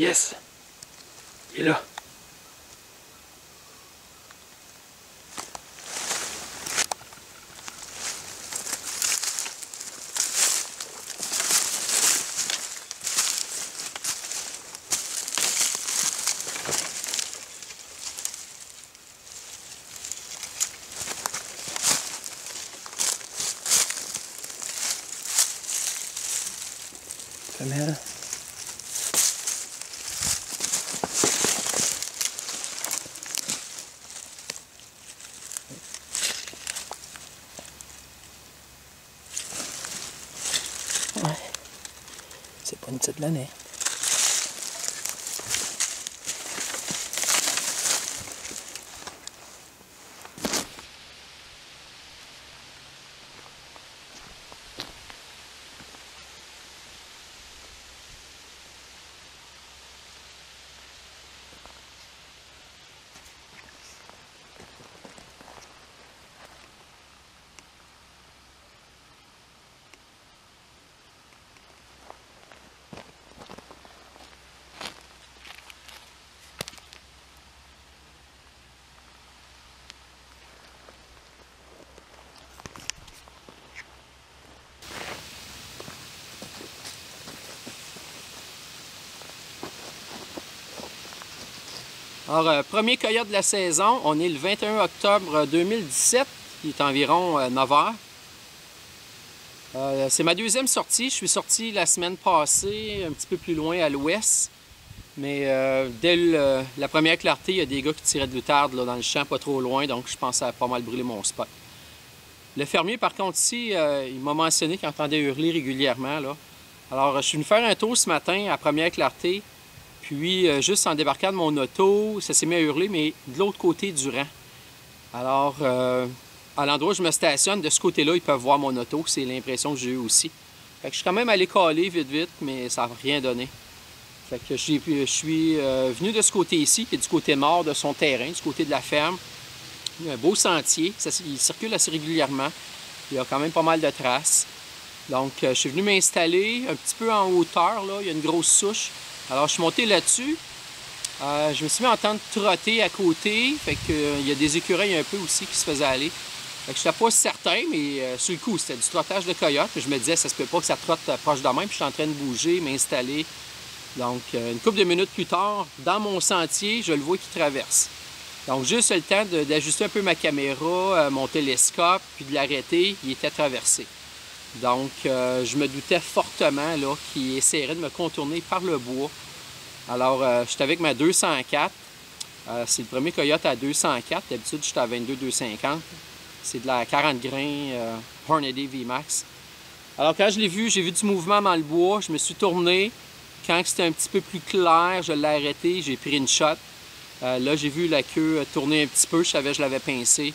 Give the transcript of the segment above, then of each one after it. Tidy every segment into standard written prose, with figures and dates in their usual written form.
Yes! Il est là. Femelle. Ouais. C'est pas une petite l'année. Alors, premier coyote de la saison, on est le 21 octobre 2017, il est environ 9 h. C'est ma deuxième sortie, je suis sorti la semaine passée, un petit peu plus loin à l'ouest. Mais dès la première clarté, il y a des gars qui tiraient de l'outarde dans le champ, pas trop loin, donc je pense à pas mal brûler mon spot. Le fermier, par contre, ici, il m'a mentionné qu'il entendait hurler régulièrement, là. Alors, je suis venu faire un tour ce matin à première clarté. Puis, juste en débarquant de mon auto, ça s'est mis à hurler, mais de l'autre côté du rang. Alors, à l'endroit où je me stationne, de ce côté-là, ils peuvent voir mon auto. C'est l'impression que j'ai eue aussi. Fait que je suis quand même allé caler vite, mais ça n'a rien donné. Fait que je suis venu de ce côté ici, qui est du côté nord de son terrain, du côté de la ferme. Il y a un beau sentier, il circule assez régulièrement. Il y a quand même pas mal de traces. Donc, je suis venu m'installer un petit peu en hauteur, là. Il y a une grosse souche. Alors, je suis monté là-dessus. Je me suis mis à entendre trotter à côté. Fait que, il y a des écureuils un peu aussi qui se faisaient aller. Fait que je n'étais pas certain, mais sur le coup, c'était du trottage de coyote. Je me disais, ça se peut pas que ça trotte proche de même. Puis je suis en train de bouger, m'installer. Donc, une couple de minutes plus tard, dans mon sentier, je le vois qui traverse. Donc, juste le temps d'ajuster un peu ma caméra, mon télescope, puis de l'arrêter, il était traversé. Donc, je me doutais fortement là, qu'il essaierait de me contourner par le bois. Alors, j'étais avec ma 204. C'est le premier coyote à 204. D'habitude, j'étais à 22-250. C'est de la 40 grains Hornady VMAX. Alors, quand je l'ai vu, j'ai vu du mouvement dans le bois. Je me suis tourné. Quand c'était un petit peu plus clair, je l'ai arrêté. J'ai pris une shot. Là, j'ai vu la queue tourner un petit peu. Je savais que je l'avais pincé.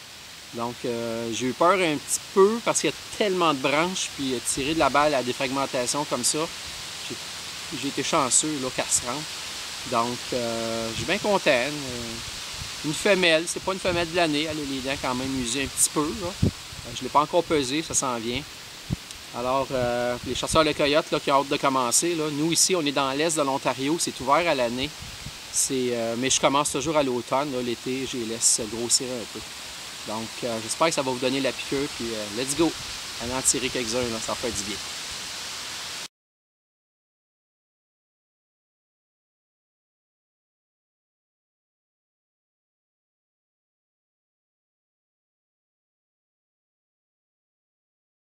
Donc, j'ai eu peur un petit peu parce qu'il y a tellement de branches, puis tirer de la balle à défragmentation comme ça, j'ai été chanceux là qu'elle se rende. Donc, je suis bien content. Une femelle, c'est pas une femelle de l'année, elle a les dents quand même usées un petit peu. Là. Je ne l'ai pas encore pesée, ça s'en vient. Alors, les chasseurs de coyotes là, qui ont hâte de commencer, là, nous ici, on est dans l'est de l'Ontario, c'est ouvert à l'année. Mais je commence toujours à l'automne, l'été, je les laisse grossir un peu. Donc, j'espère que ça va vous donner la piqûre, puis let's go! Allez en tirer quelques-uns, ça va faire du bien.